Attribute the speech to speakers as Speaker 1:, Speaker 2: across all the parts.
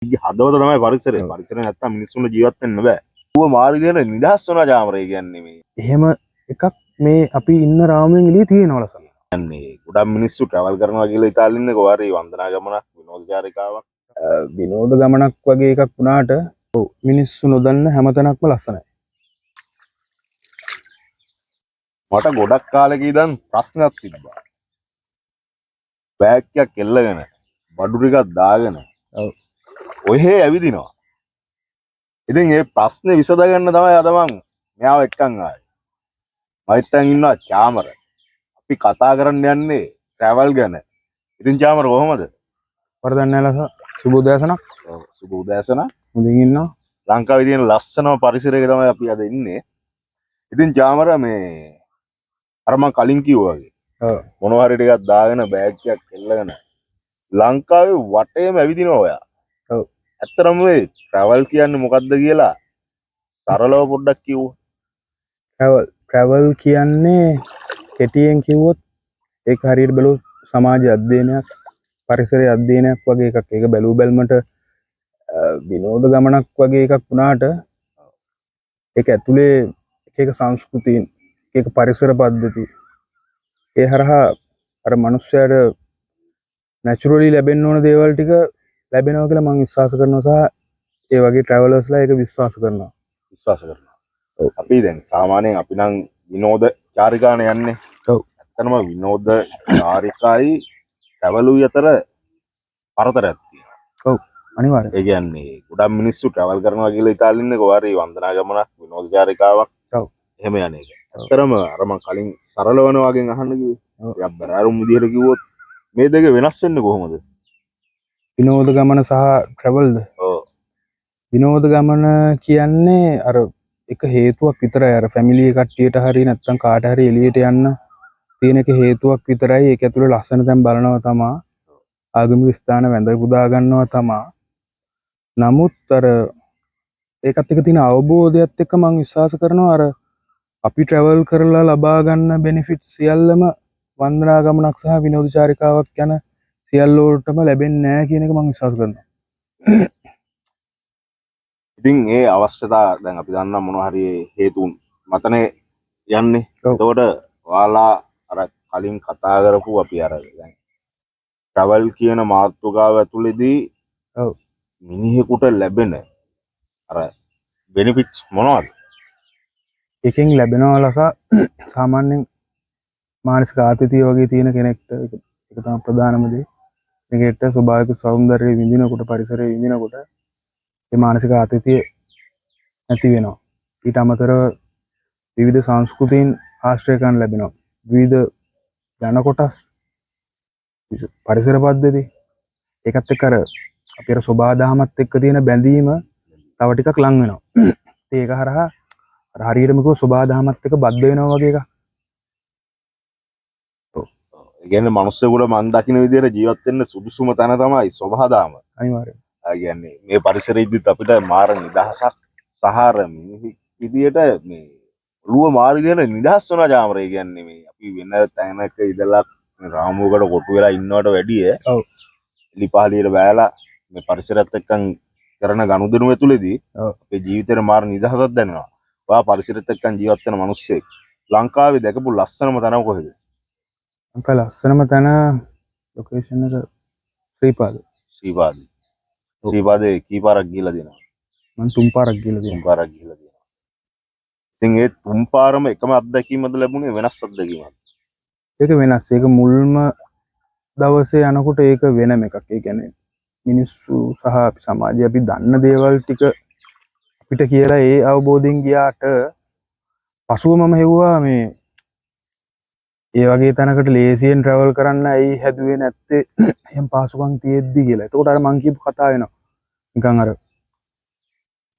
Speaker 1: හදවත තමයි පරිසරය. පරිසරය නැත්තම් මිනිස්සුන්ට ජීවත් වෙන්න බෑ. ඌව මාරි දෙන නිදහස් වුණා චාමරේ කියන්නේ මේ.
Speaker 2: එහෙම එකක් මේ අපි ඉන්න රාමුවෙන් එළිය තියෙනවා ලසන.
Speaker 1: කියන්නේ ගොඩක් මිනිස්සු ට්‍රැවල් කරනවා කියලා ඉතාලියෙන් ඉන්නේ කොහරි වන්දනා ගමනක් විනෝදචාරිකාවක්.
Speaker 2: විනෝද ගමනක් වගේ එකක් වුණාට මිනිස්සු නොදන්න හැමතැනක්ම ලස්සනයි.
Speaker 1: මට ගොඩක් කාලෙක ඉඳන් ප්‍රශ්නයක් තිබ්බා. බෑග් එකක් එල්ලගෙන බඩු ටිකක් දාගෙන ඔහේ ඇවිදිනවා. ඉතින් මේ ප්‍රශ්නේ විසඳගන්න තමයි අද මං මෙයාව එක්කන් ආවේ. මයිත් දැන් ඉන්නවා චාමර. අපි කතා කරන්න යන්නේ ට්‍රැවල් ගැන. ඉතින් චාමර කොහමද?
Speaker 2: වරදක් නැහැ ලස. සුබ උදෑසනක්.
Speaker 1: ඔව් සුබ උදෑසන.
Speaker 2: මුදින් ඉන්නවා.
Speaker 1: ලංකාවේ තියෙන ලස්සනම පරිසරයක තමයි අපි අද ඉන්නේ. ඉතින් චාමර මේ අර මං කලින් කිව්වා වගේ මොනවා හරි ටිකක් දාගෙන බෑග් එකක් එල්ලගෙන ලංකාවේ වටේම ඇවිදිනවා ඔයා.
Speaker 2: ඔව්.
Speaker 1: ඇත්තටම මේ ට්‍රැවල් කියන්නේ මොකක්ද කියලා සරලව පොඩ්ඩක් කිව්වොත්.
Speaker 2: ට්‍රැවල් කියන්නේ කෙටියෙන් කිව්වොත් ඒක හරියට බැලුවොත් සමාජ අධ්‍යයනයක් පරිසරය අධ්‍යයනයක් වගේ එකක්. ඒක බැලූ බැලමට විනෝද ගමනක් වගේ එකක් වුණාට ඒක ඇතුලේ එක සංස්කෘතීන් එක පරිසර පද්ධති ඒ හරහා අර මනුස්සයාට නැචරලි ලැබෙන්න ඕන දේවල් ටික ලැබෙනවා කියලා මම විශ්වාස කරනවා සහ ඒ වගේ ට්‍රැවලර්ස්ලා ඒක විශ්වාස කරනවා.
Speaker 1: අපි දැන් සාමාන්‍යයෙන් අපි නම් විනෝද චාරිකානේ යන්නේ.
Speaker 2: ඔව්.
Speaker 1: ඇත්තනම විනෝද චාරිකායි ට්‍රැවලුයි අතර පරතරයක් තියෙනවා.
Speaker 2: ඔව් අනිවාර්යයෙන්.
Speaker 1: ඒ කියන්නේ ගොඩක් මිනිස්සු ට්‍රැවල් කරනවා කියලා ඉතාලියෙන් ඉන්නේ කොහරි වන්දනා ගමනක් විනෝද චාරිකාවක්.
Speaker 2: ඔව්.
Speaker 1: එහෙම යන්නේ. ඇත්තටම අර මං කලින් සරලවන වගේ අහන්න කිව්වේ. ටිකක් බරාරුම් විදියට කිව්වොත් මේ දෙක වෙනස් වෙන්නේ කොහොමද?
Speaker 2: විනෝද ගමන සහ ට්‍රැවල්ද?
Speaker 1: ඔව්.
Speaker 2: විනෝද ගමන කියන්නේ අර එක හේතුවක් විතරයි. අර ෆැමිලි කට්ටියට හරි නැත්නම් කාට හරි එළියට යන්න තියෙන එක හේතුවක් විතරයි. ඒක ඇතුලේ ලස්සන තැන් බලනවා තමා. ආගමික ස්ථාන වැඳ පුදා ගන්නවා තමා. නමුත් අර ඒකත් එක්ක තියෙන අවබෝධයත් එක්ක මම විශ්වාස කරනවා අර අපි ට්‍රැවල් කරලා ලබා ගන්න බෙනිෆිට් සියල්ලම වන්දනා ගමනක් සහ විනෝද චාරිකාවක් යන සියල්ලෝටම ලැබෙන්නේ නැහැ කියන එක මම විශ්වාස කරනවා.
Speaker 1: ඉතින් ඒ අවශ්‍යතා දැන් අපි දන්නා මොනවා හරි හේතුන් මතනේ යන්නේ. එතකොට ඔයාලා අර කලින් කතා කරපු අපි අර දැන් ට්‍රැවල් කියන මාතෘකාව ඇතුළේදී
Speaker 2: ඔව්
Speaker 1: මිනිහෙකුට ලැබෙන අර බෙනිෆිට්ස් මොනවද?
Speaker 2: එකෙන් ලැබෙනවා ලස සාමාන්‍යයෙන් මානසික ආතතිය වගේ තියෙන කෙනෙක්ට ඒක තමයි ප්‍රධානම දේ. මේකට ස්වභාවික සෞන්දර්යය විඳිනකොට පරිසරය විඳිනකොට ඒ මානසික ආතතිය නැති වෙනවා. ඊට අමතරව විවිධ සංස්කෘතීන් ආශ්‍රය කරන් ලැබෙනවා. විවිධ ජන කොටස් පරිසර පද්ධති ඒකත් එක්ක අර අපි අර සබහා දහමත් එක්ක තියෙන බැඳීම තව ටිකක් ලං වෙනවා. ඒක හරහා අර හරියටම කිව්ව සබහා දහමත් එක්ක බද්ධ වෙනවා වගේ එකක්.
Speaker 1: ඒ කියන්නේ මිනිස්සුන්ට මන් දකින්න විදිහට ජීවත් වෙන්න සුදුසුම තැන තමයි සබහා දහම.
Speaker 2: අනිවාර්යයෙන්.
Speaker 1: ඒ කියන්නේ මේ පරිසරෙදිත් අපිට මාර නිදහසක් සහාර විදියට මේ ඔළුව මාරි දෙන නිදහස් වෙනවා චාමරේ. කියන්නේ මේ අපි වෙන තැනක ඉඳලා රාමුවකට කොටු වෙලා ඉන්නවට වැඩිය
Speaker 2: ඔව්
Speaker 1: එලිපහලියට බෑලා මේ පරිසරයත් එක්කන් කරන ගනුදෙනුව ඇතුළේදී අපේ ජීවිතේට මාර නිදහසක් දැනෙනවා. ඔයා පරිසරයත් එක්කන් ජීවත් වෙන මිනිස්සෙක් ලංකාවේ දැකපු ලස්සනම තැන කොහෙද?
Speaker 2: ලංකාවේ ලස්සනම තැන ලොකේෂන් එක ශ්‍රීපාද.
Speaker 1: ශ්‍රීපාදේ කීපාරක් ගිහලා දෙනවා?
Speaker 2: මම තුන් පාරක් ගිහලා තියෙනවා.
Speaker 1: ඉතින් ඒ තුන් පාරම එකම අත්දැකීමද ලැබුණේ වෙනස් අත්දැකීමක්ද?
Speaker 2: ඒක වෙනස්. ඒක මුල්ම දවසේ යනකොට ඒක වෙනම එකක්. ඒ කියන්නේ මිනිස්සු සහ අපි සමාජයේ අපි දන්න දේවල් ටික අපිට කියලා ඒ අවබෝධයෙන් ගියාට පසුව මම හෙව්වා මේ ඒ වගේ තැනකට ලේසියෙන් ට්‍රැවල් කරන්න ඇයි හැදුවේ නැත්තේ එහෙම පහසුකම් තියෙද්දි කියලා. එතකොට අර මං කියපු කතාව එනවා. නිකන් අර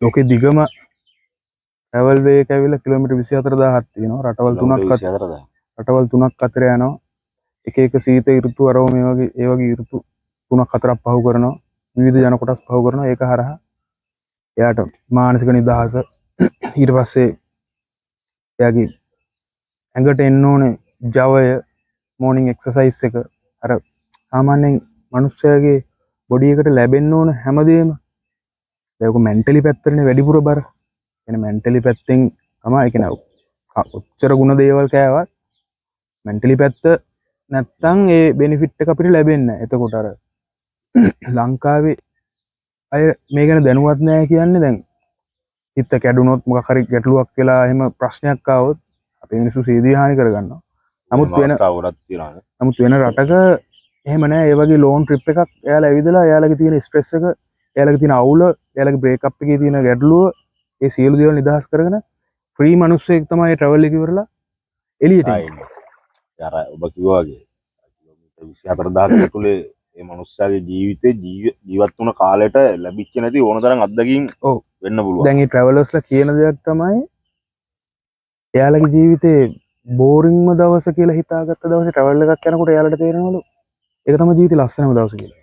Speaker 2: ලෝකෙ දිගම ට්‍රැවල් වේ එක ඇවිල්ලා කිලෝමීටර් 24000ක් තියෙනවා. රටවල් තුනක් අතර යනවා. එක එක සීත ඍතු අරව මේ වගේ ඒ වගේ ඍතු 3-4ක් පහු කරනවා. විවිධ ජන කොටස් පහු කරනවා. ඒක හරහා එයාට මානසික නිදහස ඊට පස්සේ එයාගේ ඇඟට එන්න ඕනේ ජවය මෝර්නින් එක්සර්සයිස් එක අර සාමාන්‍යයෙන් මිනිස්සයාගේ බොඩි එකට ලැබෙන්න ඕන හැමදේම ඒක මෙන්ටලි පැත්තටනේ වැඩිපුර බර. එන මෙන්ටලි පැත්තෙන් තමයි ඒ කියන්නේ ඔච්චර ಗುಣ දේවල් කෑවත් මෙන්ටලි පැත්ත නැත්තම් ඒ බෙනිෆිට් එක අපිට ලැබෙන්නේ නැහැ. එතකොට අර ලංකාවේ අය මේ ගැන දැනුවත් නැහැ කියන්නේ දැන් හිත කැඩුනොත් මොකක් හරි ගැටලුවක් වෙලා එහෙම ප්‍රශ්නයක් ආවොත් අපේ මිනිස්සු සීදී හානි කරගන්නවා. නමුත් වෙන
Speaker 1: අවස්ථාවලත් තියෙනවා.
Speaker 2: නමුත් වෙන රටක එහෙම නෑ. ඒ වගේ ලෝන් ට්‍රිප් එකක් එයාලා ඇවිදලා එයාලගේ තියෙන ස්ට්‍රෙස් එක, එයාලගේ තියෙන අවුල, එයාලගේ බ්‍රේක්අප් එකේ තියෙන ගැටලුව ඒ සියලු දේවල් නිදහස් කරගෙන ෆ්‍රී මිනිස්සෙක් තමයි ට්‍රැවල් එක ඉවරලා එළියට එන්නේ.
Speaker 1: අර ඔබ කිව්වා වගේ කිලෝමීටර් 24000 ඇතුලේ මේ මනුස්සයාගේ ජීවිතේ ජීවත් වුණ කාලෙට ලැබිච්ච නැති ඕන තරම් අත්දැකීම්
Speaker 2: ඔව්
Speaker 1: වෙන්න පුළුවන්.
Speaker 2: දැන් මේ ට්‍රැවලර්ස්ලා කියන දෙයක් තමයි එයාලගේ ජීවිතේ බෝරින්ම දවස කියලා හිතාගත්ත දවසේ ට්‍රැවල් එකක් යනකොට එයාලට තේරෙනවලු ඒක තමයි ජීවිතේ ලස්සනම දවස කියලා.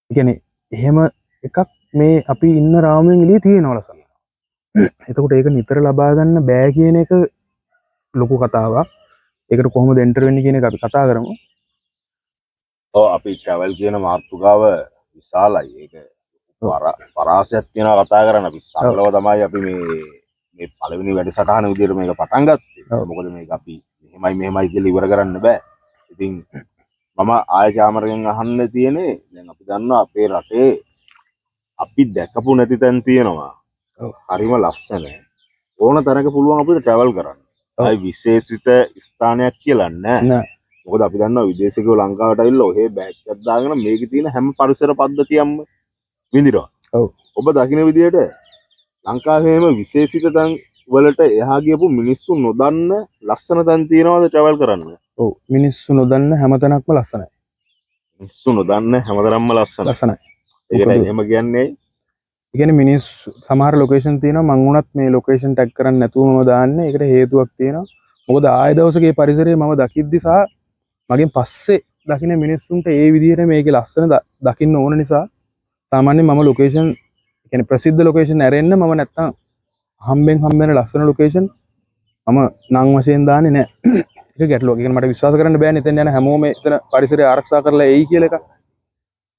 Speaker 2: ඒ කියන්නේ එහෙම එකක් මේ අපි ඉන්න රාමුවෙන් එළිය තියෙනවා ලස්සන. එතකොට ඒක නිතර ලබා ගන්න බෑ කියන එක ලොකු කතාවක්. ඒකට කොහොමද එන්ටර් වෙන්නේ කියන එක අපි කතා කරමු.
Speaker 1: ඔව් අපි ට්‍රැවල් කියන මාතෘකාව විශාලයි. ඒක පරාසයක් කියනවා කතා කරන්න අපි සරලව තමයි අපි මේ පළවෙනි වැඩසටහන විදිහට මේක පටන් ගත්තේ. මොකද මේක අපි මෙහෙමයි කියලා ඉවර කරන්න බෑ. ඉතින් මම ආය චාමරගෙන් අහන්න තියෙන්නේ දැන් අපි දන්නවා අපේ රටේ අපි දැකපු නැති තැන් තියෙනවා. හරිම ලස්සන. ඕන තරක පුළුවන් අපිට ට්‍රැවල් කරන්න. ආයි විශේෂිත ස්ථානයක් කියලා නෑ. මොකද අපි දන්නවා විදේශිකයෝ ලංකාවට ඇවිල්ලා ඔහේ බෑග් එකක් දාගෙන මේකේ තියෙන හැම පරිසර පද්ධතියක්ම විඳිනවා.
Speaker 2: ඔව්.
Speaker 1: ඔබ දකින්න විදිහට ලංකාවේම විශේෂිත තැන් වලට එහා ගියපු මිනිස්සු නොදන්න ලස්සන තැන් තියෙනවද ට්‍රැවල් කරන්න?
Speaker 2: ඔව්. මිනිස්සු නොදන්න හැමතැනක්ම ලස්සනයි.
Speaker 1: මිනිස්සු නොදන්න හැමතරම්ම ලස්සනයි.
Speaker 2: ලස්සනයි.
Speaker 1: ඒකට එහෙම කියන්නේ
Speaker 2: ඒ කියන්නේ මිනිස්සු සමහර ලොකේෂන් තියෙනවා මං උනත් මේ ලොකේෂන් ටැග් කරන්නේ නැතුවම දාන්නේ. ඒකට හේතුවක් තියෙනවා. මොකද ආය දවසකේ පරිසරය මම දකිද්දි සහ මගෙන් පස්සේ දකින්න මිනිස්සුන්ට ඒ විදිහට මේකේ ලස්සන දකින්න ඕන නිසා සාමාන්‍යයෙන් මම ලොකේෂන් කියන්නේ ප්‍රසිද්ධ ලොකේෂන් ඇරෙන්න මම නැත්තම් හම්බෙන ලස්සන ලොකේෂන් මම නම් වශයෙන් දාන්නේ නැහැ. ඒක ගැටලුවක්. ඒක මට විශ්වාස කරන්න බෑනේ එතන යන හැමෝම එතන පරිසරය ආරක්ෂා කරලා එයි කියලා එකක්.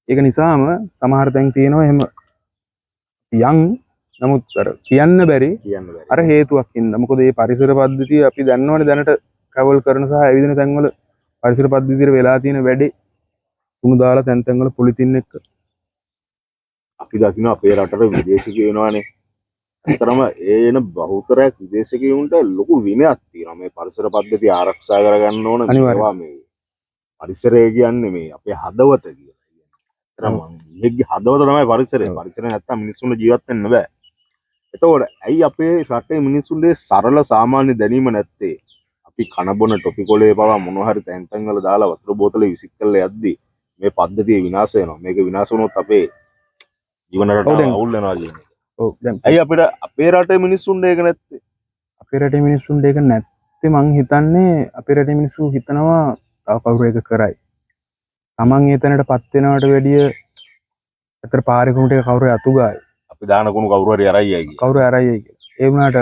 Speaker 2: ඒක නිසාම සමහර තැන් තියෙනවා එහෙම යන් නමුත් අර කියන්න බැරි අර හේතුවක් හින්දා. මොකද මේ පරිසර පද්ධතිය අපි දන්නවනේ දැනට ට්‍රැවල් කරන සහ ඇවිදින තැන්වල පරිසර පද්ධතියට වෙලා තියෙන වැඩේ උණු දාලා තැන් තැන්වල පොලිතින් එක්ක
Speaker 1: අපි දකින්න අපේ රටට විදේශිකයෝ එනවානේ. අතරම ඒ එන බහුතරයක් විදේශිකයන්ට ලොකු විනයක් තියෙනවා මේ පරිසර පද්ධතිය ආරක්ෂා කරගන්න ඕන. මේවා මේ පරිසරය කියන්නේ මේ අපේ හදවත කියලා. අතරම මේකේ හදවත තමයි පරිසරය. පරිසරය නැත්තම් මිනිස්සුන්ට ජීවත් වෙන්න බෑ. එතකොට ඇයි අපේ රටේ මිනිස්සුන්ගේ සරල සාමාන්‍ය දැනීම නැත්තේ? අපි කන බොන ටොපි කොලේ පවා මොනවා හරි තැන් තැන් වල දාලා වතුර බෝතලේ විසික් කරලා යද්දි මේ පද්ධතිය විනාශ වෙනවා. මේක විනාශ වුණොත් අපේ ජීවන රටාව අවුල් වෙනවා කියන්නේ.
Speaker 2: ඔව් දැන්
Speaker 1: ඇයි අපිට අපේ රටේ මිනිස්සුන්ට ඒක නැත්තේ?
Speaker 2: අපේ රටේ මිනිස්සුන්ට ඒක නැත්තේ මං හිතන්නේ අපේ රටේ මිනිස්සු හිතනවා තව කවුරු එක කරයි. Taman ඒ තැනටපත් වෙනවට වැඩිය අතර පාරේ කුණට කවුරු අතු ගායි.
Speaker 1: අපි දාන කුණු කවුරු හරි අරයි යයි කියලා.
Speaker 2: කවුරු අරයි කියලා. ඒ වුණාට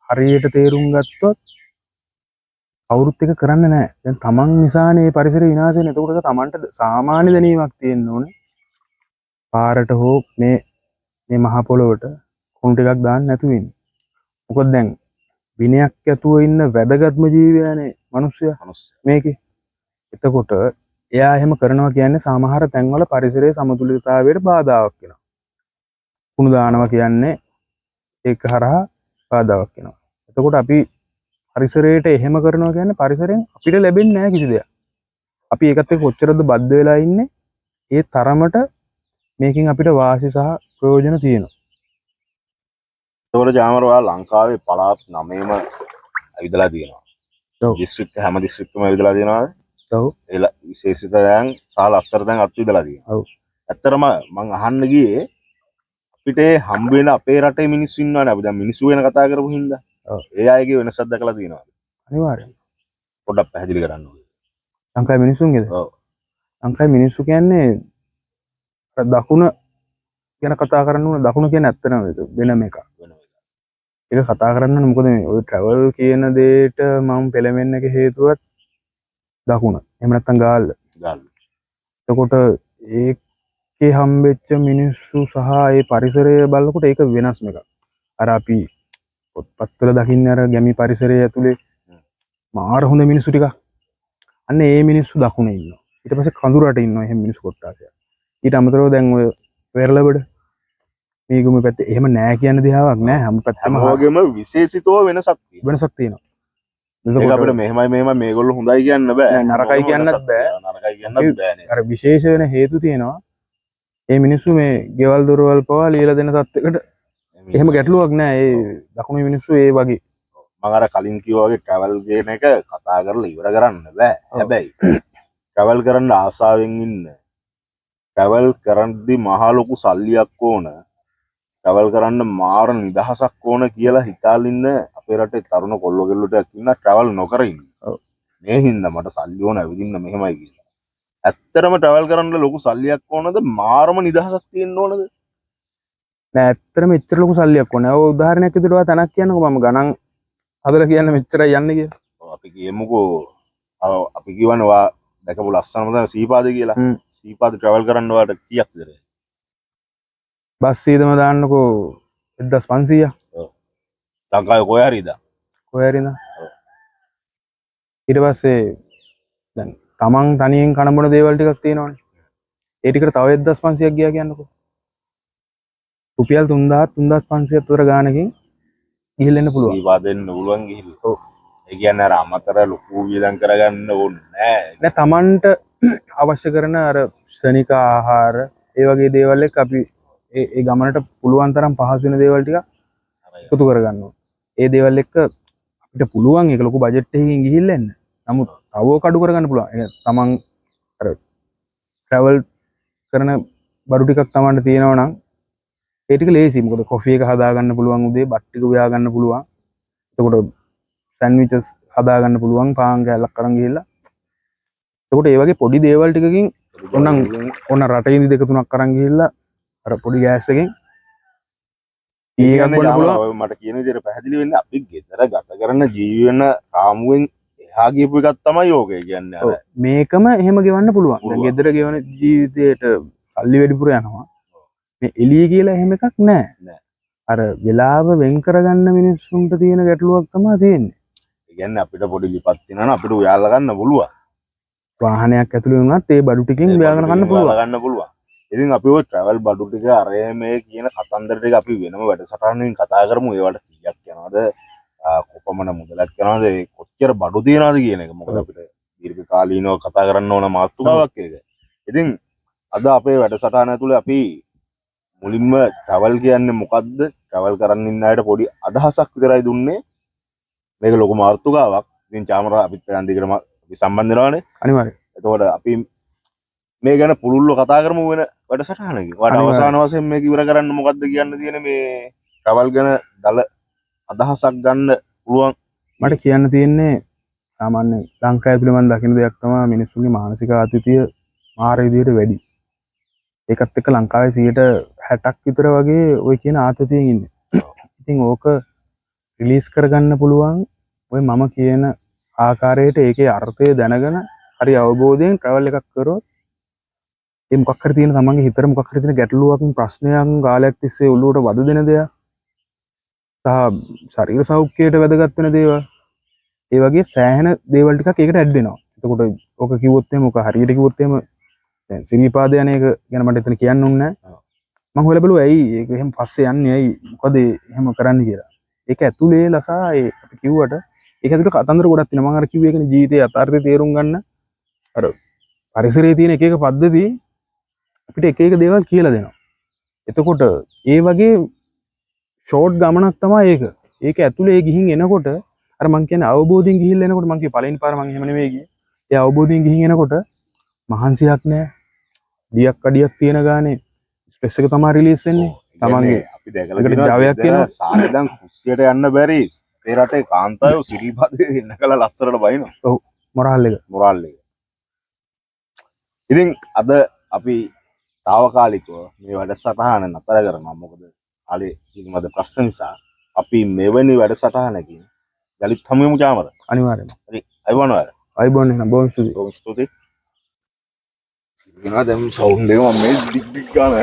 Speaker 2: හරියට තේරුම් ගත්තොත් කවුරුත් එක කරන්නේ නැහැ. දැන් Taman නිසානේ මේ පරිසරය විනාශ වෙන්නේ. එතකොට Tamanට සාමාන්‍ය දැනීමක් තියෙන්න ඕනේ. පාරට හෝ මේ මහ පොළොවට කුණු ටිකක් දාන්න නැතු වෙන්නේ. මොකද දැන් විනයක් ඇතුව ඉන්න වැදගත්ම ජීවියානේ මිනිස්සයා මේකේ. එතකොට එයා එහෙම කරනවා කියන්නේ සමහර තැන්වල පරිසරයේ සමතුලිතතාවයට බාධාවක් වෙනවා. කුණු දානවා කියන්නේ ඒක හරහා බාධාවක් වෙනවා. එතකොට අපි පරිසරයට එහෙම කරනවා කියන්නේ පරිසරයෙන් අපිට ලැබෙන්නේ නැහැ කිසි දෙයක්. අපි ඒකත් එක්ක කොච්චරද බද්ධ වෙලා ඉන්නේ? ඒ තරමට මේකෙන් අපිට වාසි සහ ප්‍රයෝජන තියෙනවා.
Speaker 1: ඒතකොට ජාමර ඔයා ලංකාවේ පළාත් 9ම ඇවිදලා තියෙනවා.
Speaker 2: ඔව්.
Speaker 1: දිස්ත්‍රික්ක හැම දිස්ත්‍රික්කම ඇවිදලා තියෙනවාද?
Speaker 2: ඔව්.
Speaker 1: ඒ විශේෂිත දැන් සහ ලස්සන දැන් අත්විදලා තියෙනවා.
Speaker 2: ඔව්.
Speaker 1: ඇත්තරම මං අහන්න ගියේ අපිට හම්බ වෙන අපේ රටේ මිනිස්සු ඉන්නවනේ. අපි දැන් මිනිස්සු වෙන කතා කරපු හින්දා.
Speaker 2: ඔව්.
Speaker 1: ඒ අයගේ වෙනසක් දැකලා තියෙනවා.
Speaker 2: අනිවාර්යයෙන්.
Speaker 1: පොඩ්ඩක් පැහැදිලි කරන්න ඕනේ.
Speaker 2: ලංකාවේ මිනිස්සුන්ගේද?
Speaker 1: ඔව්.
Speaker 2: ලංකාවේ මිනිස්සු කියන්නේ දකුණ ගැන කතා කරන්න ඕන. දකුණ කියන්නේ ඇත්තටම වෙනම එකක්. ඒක කතා කරන්න ඕනේ. මොකද මේ ඔය ට්‍රැවල් කියන දෙයට මම පෙළඹෙන්න එක හේතුවත් දකුණ. එහෙම නැත්නම් ගාල්ල.
Speaker 1: ගාල්ල.
Speaker 2: එතකොට ඒ ඒකේ හම්බෙච්ච මිනිස්සු සහ ඒ පරිසරය බලනකොට ඒක වෙනස්ම එකක්. අර අපි පොත්පත්වල දකින්න අර ගැමි පරිසරය ඇතුලේ මාර හොඳ මිනිස්සු ටිකක්. අන්න ඒ මිනිස්සු දකුණේ ඉන්නවා. ඊට පස්සේ කඳුරට ඉන්නවා එහෙම මිනිස්සු කොට්ටාසයක්. ඊට අමතරව දැන් ඔය වෙරළබඩ මේගොම පැත්තේ එහෙම නෑ කියන දිහාවක් නෑ. හැම පැත්තම
Speaker 1: හැමෝගෙම විශේෂිතව වෙනසක් තියෙනවා.
Speaker 2: වෙනසක් තියෙනවා.
Speaker 1: ඒක අපිට මෙහෙමයි මේගොල්ලෝ හොඳයි කියන්න බෑ.
Speaker 2: නරකයි කියන්නත් බෑ.
Speaker 1: නරකයි කියන්නත් බෑනේ.
Speaker 2: අර විශේෂ වෙන හේතු තියෙනවා. ඒ මිනිස්සු මේ ගෙවල් දොරවල් පවා ලියලා දෙන තත්යකට එහෙම ගැටලුවක් නෑ. ඒ දකුණු මිනිස්සු ඒ වගේ.
Speaker 1: මම අර කලින් කිව්වා වගේ ට්‍රැවල් කියන එක කතා කරලා ඉවර කරන්න බෑ. හැබැයි ට්‍රැවල් කරන්න ආසාවෙන් ඉන්න ට්‍රැවල් කරද්දි මහා ලොකු සල්ලියක් ඕන. ට්‍රැවල් කරන්න මාර නිදහසක් ඕන කියලා හිතාලා ඉන්න අපේ රටේ තරුණ කොල්ලෝ කෙල්ලෝ ටිකක් ඉන්න ට්‍රැවල් නොකර ඉන්න. මේ හින්දා මට සල්ලි ඕන ඇවිදින්න මෙහෙමයි කියලා. ඇත්තටම ට්‍රැවල් කරන්න ලොකු සල්ලියක් ඕනද මාරම නිදහසක් තියෙන්න ඕනද?
Speaker 2: නෑ ඇත්තටම මෙච්චර ලොකු සල්ලියක් ඕනේ. ඔය උදාහරණයක් විදිහට ඔයා තනක් කියන්නකෝ මම ගණන් හදලා කියන්න මෙච්චරයි යන්නේ කියලා.
Speaker 1: අපි කියමුකෝ අපි කියවනේ ඔයා දැකපු ලස්සනම තමයි සීපාද කියලා. සීපාද ට්‍රැවල් කරන්න ඔයාලට කීයක් දෙද?
Speaker 2: බස් සීදම දාන්නකෝ 1500ක්.
Speaker 1: ලංකාවේ කොහේ හරිද?
Speaker 2: කොහේ හරිද? ඊට පස්සේ දැන් තමන් තනියෙන් කන බොන දේවල් ටිකක් තියෙනවනේ. ඒ ටිකට තව 1500ක් ගියා කියන්නකෝ. රුපියල් 3000 3500 අතර ගානකින් ගිහිල්ලා එන්න පුළුවන්.
Speaker 1: සීපාද දෙන්න පුළුවන් ගිහිල්ලා. ඔව්. ඒ කියන්නේ අර අමතර ලොකු වියදම් කරගන්න ඕනේ නෑ.
Speaker 2: දැන් තමන්ට අවශ්‍ය කරන අර ශනික ආහාර ඒ වගේ දේවල් එක්ක අපි ඒ ගමනට පුළුවන් තරම් පහසු වෙන දේවල් ටික එකතු කරගන්න ඕනේ. ඒ දේවල් එක්ක අපිට පුළුවන් ඒක ලොකු බජට් එකකින් ගිහිල්ලා එන්න. නමුත් තව කඩු කරගන්න පුළුවන්. ඒ තමන් අර ට්‍රැවල් කරන බඩු ටිකක් තමන්ට තියෙනවා නම් ඒ ටික ලේසි. මොකද කොෆි එක හදා ගන්න පුළුවන් උදේ, බත් ටික උයා ගන්න පුළුවන්. එතකොට සෑන්ඩ්විචස් හදා ගන්න පුළුවන් පාන් කෑල්ලක් අරන් ගිහිල්ලා. එතකොට ඒ වගේ පොඩි දේවල් ටිකකින් ඔන්න රටේ ඉඳි දෙක තුනක් අරන් ගිහිල්ලා අර පොඩි ගෑස් එකෙන්
Speaker 1: ඊගන්න පුළුවන්. මට කියන විදිහට පැහැදිලි වෙන්නේ අපි ගෙදර ගත කරන ජීවන රාමුවෙන් එහා ගියපු එකක් තමයි ඕකේ කියන්නේ. අර
Speaker 2: මේකම එහෙම ගෙවන්න පුළුවන්. දැන් ගෙදර ගෙවන ජීවිතේට සල්ලි වැඩිපුර යනවා. මේ එළිය කියලා එහෙම එකක් නැහැ. අර වෙලාව වෙන් කරගන්න මිනිස්සුන්ට තියෙන ගැටලුවක් තමයි තියෙන්නේ.
Speaker 1: ඒ කියන්නේ අපිට පොඩි ලිපක් තියෙනවා අපිට උයාලා ගන්න පුළුවන්.
Speaker 2: වාහනයක් ඇතුළේ වුණත් ඒ බඩු ටිකෙන් උයාගෙන ගන්න පුළුවන්.
Speaker 1: ඉතින් අපි ඔය ට්‍රැවල් බඩු ටික අරය මේ කියන කතන්දර ටික අපි වෙනම වැඩසටහනකින් කතා කරමු. ඒවට කීයක් යනවද? කොපමණ මුදලක් යනවද? කොච්චර බඩු තියනවද කියන එක. මොකද අපිට දීර්ඝ කාලීනව කතා කරන්න ඕන මාතෘකාවක් ඒක. ඉතින් අද අපේ වැඩසටහන ඇතුලේ අපි මුලින්ම ට්‍රැවල් කියන්නේ මොකද්ද? ට්‍රැවල් කරන්න ඉන්න අයට පොඩි අදහසක් විතරයි දුන්නේ. මේක ලොකු මාතෘකාවක්. ඉතින් චාමරා අපිත් ගන්න දිගටම අපි සම්බන්ධ වෙනවානේ.
Speaker 2: අනිවාර්යයෙන්.
Speaker 1: එතකොට අපි මේ ගැන පුළුල්ව කතා කරමු වෙන වැඩසටහනකින්. ඔයාලට අවසාන වශයෙන් මේක ඉවර කරන්න මොකද්ද කියන්න තියෙන මේ ට්‍රැවල් ගැන දල අදහසක් ගන්න පුළුවන්?
Speaker 2: මට කියන්න තියෙන්නේ සාමාන්‍යයෙන් ලංකාව ඇතුලේ මම දකින දෙයක් තමයි මිනිස්සුන්ගේ මානසික ආතතිය මාර විදියට වැඩි. ඒකත් එක්ක ලංකාවේ 60ක් විතර වගේ ওই කියන ආතතියෙන් ඉන්නේ. ඉතින් ඕක රිලීස් කරගන්න පුළුවන් ඔය මම කියන ආකාරයට ඒකේ අර්ථය දැනගෙන හරි අවබෝධයෙන් ට්‍රැවල් එකක් කරොත් ඒ මොකක් හරි තියෙන තමන්ගේ හිතට මොකක් හරි තියෙන ගැටලුවක් ප්‍රශ්නයක් කාලයක් තිස්සේ ඔළුවට වද දෙන දෙයක් සහ ශරීර සෞඛ්‍යයට වැදගත් වෙන දේවල් ඒ වගේ සෑහෙන දේවල් ටිකක් ඒකට ඇඩ් වෙනවා. එතකොට ඕක කිව්වොත් එහෙම ඕක හරියට කිව්වොත් එහෙම දැන් සිරිපාද යන එක ගැන මට එතන කියන්න ඕනේ නැහැ. මම හොයලා බලුවා ඇයි ඒක එහෙම පස්සේ යන්නේ ඇයි මොකද එහෙම කරන්න කියලා. ඒක ඇතුලේ ලසා ඒ අපි කිව්වට ඒක ඇතුලේ කතන්දර ගොඩක් තියෙනවා. මම අර කිව්වේ ඒකනේ ජීවිතයේ යථාර්ථය තේරුම් ගන්න අර පරිසරයේ තියෙන එක එක පද්ධති අපිට එක එක දේවල් කියලා දෙනවා. එතකොට ඒ වගේ ෂෝට් ගමනක් තමයි ඒක. ඒක ඇතුලේ ගිහින් එනකොට අර මං කියන්නේ අවබෝධයෙන් ගිහිල්ලා එනකොට මං කිය පළවෙනි පාර මං එහෙම නෙමෙයි ගියේ. ඒ අවබෝධයෙන් ගිහින් එනකොට මහන්සියක් නැහැ. දියක් අඩියක් තියෙන ගානේ ස්පෙස් එක තමයි රිලීස් වෙන්නේ. තමන්ගේ
Speaker 1: අපි දැකලා තියෙනවා ජවයක් කියනවා සායදන් කුස්සියට යන්න බැරි. ඒ රටේ කාන්තාවෝ සිරිපාදේ ඉන්න කල ලස්සරට බයිනවා.
Speaker 2: ඔව් මොරාල් එක.
Speaker 1: ඉතින් අද අපි తాවකාලිකව මේ වැඩසටහන නතර කරනවා. මොකද කාලේ කිසිමද ප්‍රශ්න නිසා අපි මෙවැනි වැඩසටහනකින් යලිත් හමු වෙමු චාමර.
Speaker 2: අනිවාර්යයෙන්ම.
Speaker 1: හරි. අයවනවා.
Speaker 2: අයබෝන් එහෙනම් බොහොම ස්තුතියි.
Speaker 1: බොහොම ස්තුතියි. එනවා දැන් සවුන්ඩ් එක මම මේ ඩික් ඩික් ගාන